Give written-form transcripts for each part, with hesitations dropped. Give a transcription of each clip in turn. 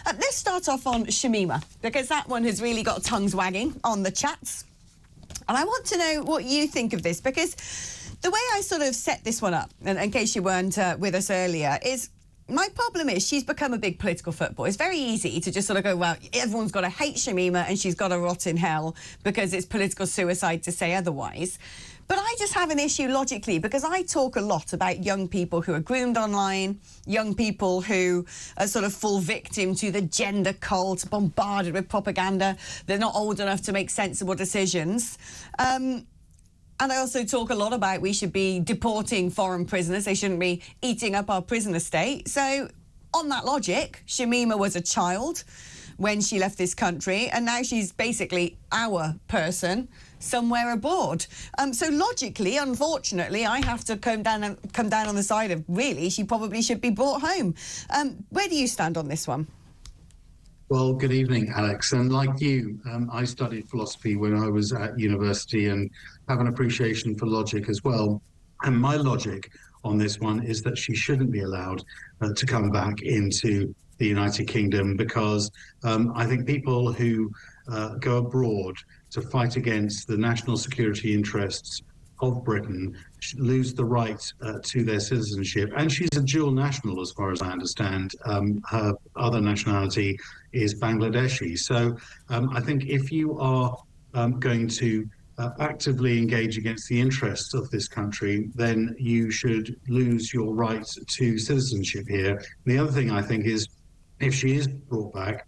Let's start off on Shamima, because that one has really got tongues wagging on the chats. And I want to know what you think of this, because the way I sort of set this one up, and in case you weren't with us earlier, is my problem is she's become a big political football. It's very easy to just sort of go, well, everyone's got to hate Shamima and she's got to rot in hell because it's political suicide to say otherwise. But I just have an issue logically, because I talk a lot about young people who are groomed online, young people who are sort of fall victim to the gender cult, bombarded with propaganda. They're not old enough to make sensible decisions. And I also talk a lot about we should be deporting foreign prisoners. They shouldn't be eating up our prison estate. So on that logic, Shamima was a child when she left this country, and now she's basically our person somewhere abroad. So logically, unfortunately, I have to come down on the side of really she probably should be brought home. Where do you stand on this one? Well, good evening, Alex. And like you, I studied philosophy when I was at university and have an appreciation for logic as well. And my logic on this one is that she shouldn't be allowed to come back into the United Kingdom, because I think people who go abroad to fight against the national security interests of Britain lose the right to their citizenship. And she's a dual national, as far as I understand. Her other nationality is Bangladeshi. So I think if you are going to actively engage against the interests of this country, then you should lose your right to citizenship here. The other thing I think is, if she is brought back,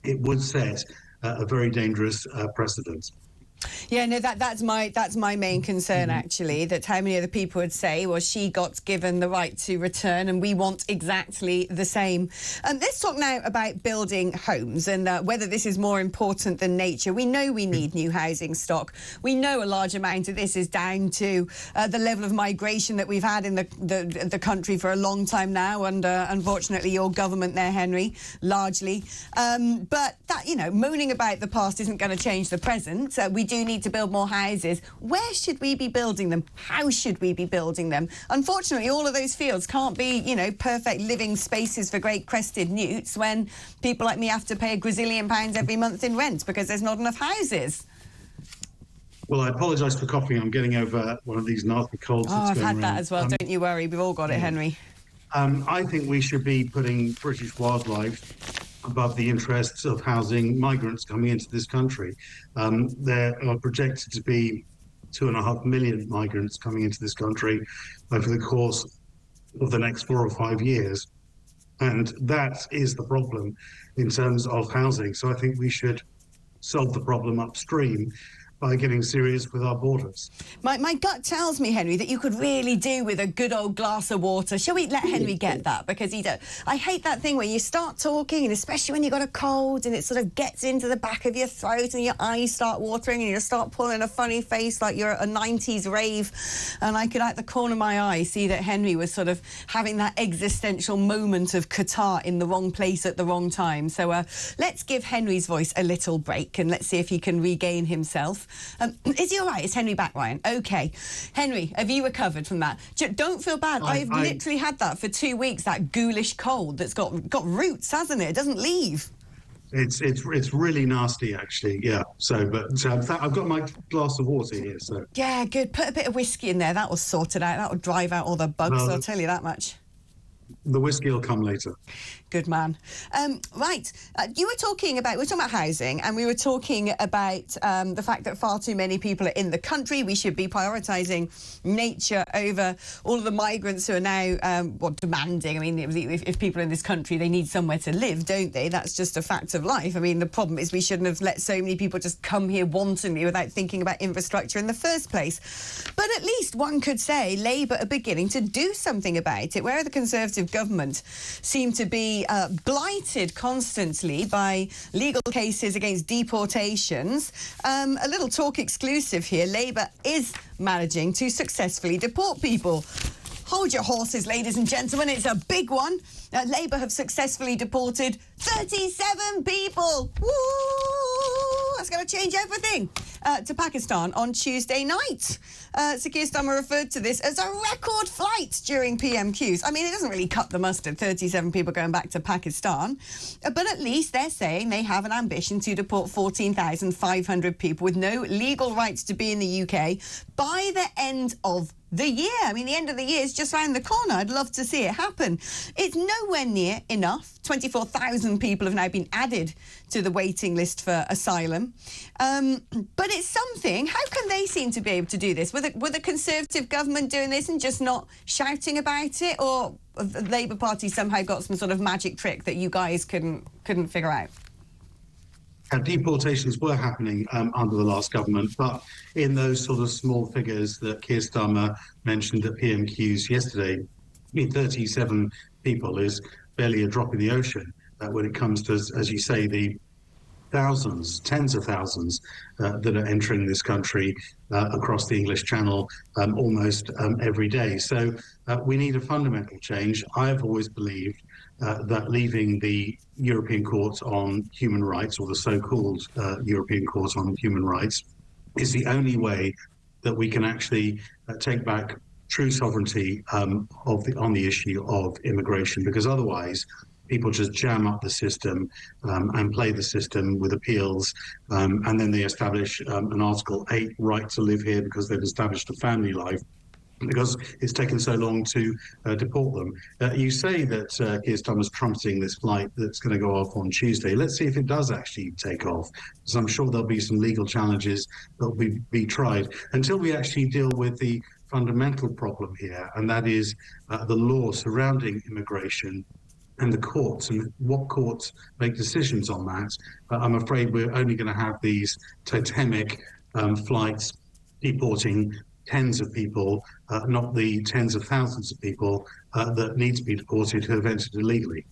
it would set a very dangerous precedent. Yeah, no, that's my main concern, actually, that how many other people would say, well, she got given the right to return and we want exactly the same. Let's talk now about building homes and whether this is more important than nature. We know we need new housing stock. We know a large amount of this is down to the level of migration that we've had in the country for a long time now, and unfortunately your government there, Henry, largely. But that, you know, moaning about the past isn't going to change the present. We do need to build more houses. Where should we be building them? How should we be building them? Unfortunately, all of those fields can't be, you know, perfect living spaces for great crested newts when people like me have to pay £1 gazillion every month in rent because there's not enough houses. Well, I apologise for coughing. I'm getting over one of these nasty colds. Oh, I've had that as well. Don't you worry. We've all got it, Henry. I think we should be putting British wildlife above the interests of housing migrants coming into this country. There are projected to be 2.5 million migrants coming into this country over the course of the next 4 or 5 years. And that is the problem in terms of housing. So I think we should solve the problem upstream by getting serious with our borders. My gut tells me, Henry, that you could really do with a good old glass of water. Shall we let Henry get that? Because I hate that thing where you start talking, and especially when you've got a cold, and it sort of gets into the back of your throat and your eyes start watering and you start pulling a funny face like you're at a 90s rave. And I could, out the corner of my eye, see that Henry was sort of having that existential moment of Qatar in the wrong place at the wrong time. So let's give Henry's voice a little break and let's see if he can regain himself. Is he all right? Is Henry back, Ryan? OK. Henry, have you recovered from that? Don't feel bad. I've literally had that for 2 weeks, that ghoulish cold that's got roots, hasn't it? It doesn't leave. It's really nasty, actually, yeah. So, but I've got my glass of water here, so... Yeah, good. Put a bit of whiskey in there. That will sort it out. That will drive out all the bugs, I'll tell you that much. The whiskey will come later. Good man. Right, we're talking about housing, and we were talking about the fact that far too many people are in the country. We should be prioritising nature over all of the migrants who are now demanding. I mean, if people in this country, they need somewhere to live, don't they? That's just a fact of life. I mean, the problem is we shouldn't have let so many people just come here wantonly without thinking about infrastructure in the first place. But at least one could say Labour are beginning to do something about it, where the Conservative government seem to be blighted constantly by legal cases against deportations. A little talk exclusive here. Labour is managing to successfully deport people. Hold your horses, ladies and gentlemen. It's a big one. Labour have successfully deported 37 people. Woo! That's going to change everything. to Pakistan on Tuesday night. Sir Keir Starmer referred to this as a record flight during PMQs. I mean, it doesn't really cut the mustard, 37 people going back to Pakistan, but at least they're saying they have an ambition to deport 14,500 people with no legal rights to be in the UK by the end of the year. I mean, the end of the year is just around the corner. I'd love to see it happen. It's nowhere near enough. 24,000 people have now been added to the waiting list for asylum. But it's something. How can they seem to be able to do this? Were the Conservative government doing this and just not shouting about it? Or the Labour Party somehow got some sort of magic trick that you guys couldn't figure out? Deportations were happening under the last government, but in those sort of small figures that Keir Starmer mentioned at PMQs yesterday, I mean, 37 people is barely a drop in the ocean when it comes to, as you say, the thousands, tens of thousands that are entering this country across the English Channel almost every day. So we need a fundamental change. I have always believed that leaving the European Court on Human Rights, or the so-called European Court on Human Rights, is the only way that we can actually take back true sovereignty on the issue of immigration, because otherwise people just jam up the system and play the system with appeals, and then they establish an Article 8 right to live here because they've established a family life, because it's taken so long to deport them. You say that Keir Starmer's trumpeting this flight that's going to go off on Tuesday. Let's see if it does actually take off, because I'm sure there'll be some legal challenges that will be tried until we actually deal with the fundamental problem here, and that is the law surrounding immigration and the courts, and what courts make decisions on that. I'm afraid we're only going to have these totemic flights deporting tens of people, not the tens of thousands of people that need to be deported who have entered illegally.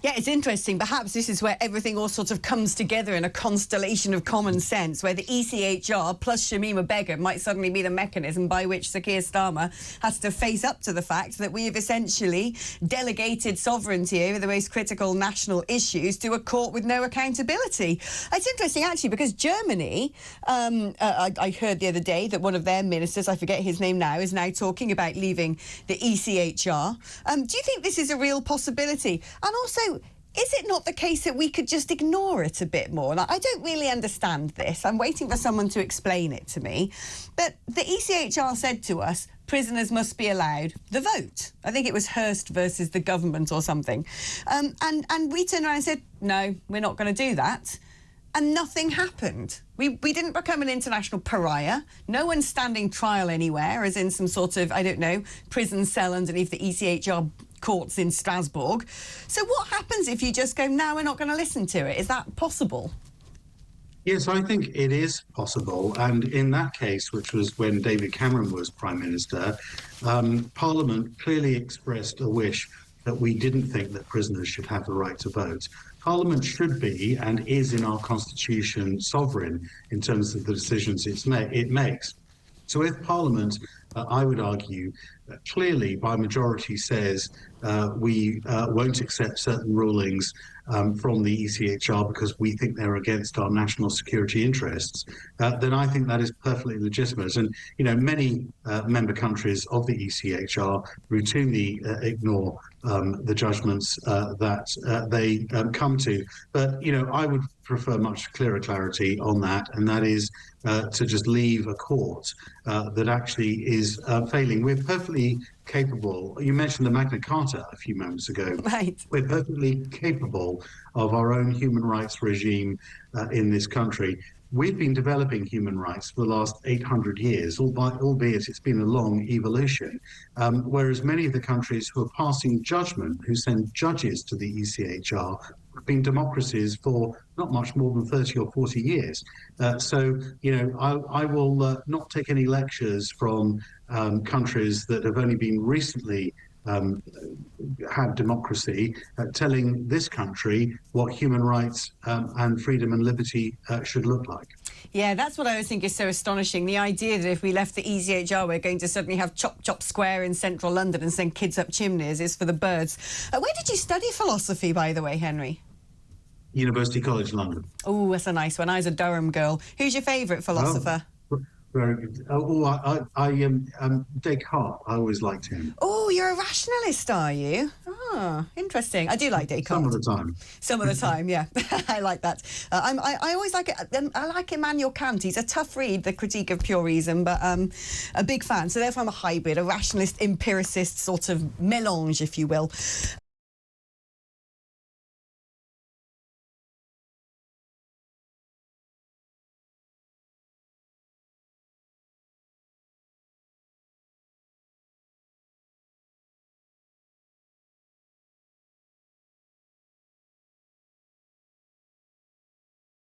Yeah, it's interesting. Perhaps this is where everything all sort of comes together in a constellation of common sense, where the ECHR plus Shamima Begum might suddenly be the mechanism by which Sir Keir Starmer has to face up to the fact that we have essentially delegated sovereignty over the most critical national issues to a court with no accountability. It's interesting, actually, because Germany, I heard the other day that one of their ministers, I forget his name now, is now talking about leaving the ECHR. Do you think this is a real possibility? And also, is it not the case that we could just ignore it a bit more? Now, I don't really understand this. I'm waiting for someone to explain it to me. But the ECHR said to us, prisoners must be allowed the vote. I think it was Hurst versus the government or something. And we turned around and said, no, we're not going to do that. And nothing happened. We didn't become an international pariah. No one's standing trial anywhere, as in some sort of, I don't know, prison cell underneath the ECHR courts in Strasbourg. So what happens if you just go, no, we're not going to listen to it? Is that possible? Yes, I think it is possible. And in that case, which was when David Cameron was Prime Minister, Parliament clearly expressed a wish that we didn't think that prisoners should have the right to vote. Parliament should be, and is in our Constitution, sovereign in terms of the decisions it makes. So if Parliament, I would argue, clearly by majority says we won't accept certain rulings from the ECHR because we think they're against our national security interests, then I think that is perfectly legitimate. And, you know, many member countries of the ECHR routinely ignore the judgments that they come to. But, you know, I would prefer much clearer clarity on that, and that is to just leave a court that actually is failing. We're perfectly capable. You mentioned the Magna Carta a few moments ago. Right. We're perfectly capable of our own human rights regime in this country. We've been developing human rights for the last 800 years, albeit it's been a long evolution, whereas many of the countries who are passing judgment, who send judges to the ECHR, have been democracies for not much more than 30 or 40 years. So, you know, I will not take any lectures from countries that have only been recently had democracy, telling this country what human rights and freedom and liberty should look like. Yeah, that's what I always think is so astonishing. The idea that if we left the ECHR, we're going to suddenly have Chop Chop Square in central London and send kids up chimneys is for the birds. Where did you study philosophy, by the way, Henry? University College London. Oh, that's a nice one. I was a Durham girl. Who's your favourite philosopher? Very good. I Descartes. I always liked him. Oh, you're a rationalist, are you? Oh, interesting. I do like Descartes. Some of the time. Some of the time, yeah. I like that. I always like it. I like Immanuel Kant. He's a tough read, The Critique of Pure Reason, but a big fan. So therefore I'm a hybrid, a rationalist, empiricist sort of mélange, if you will.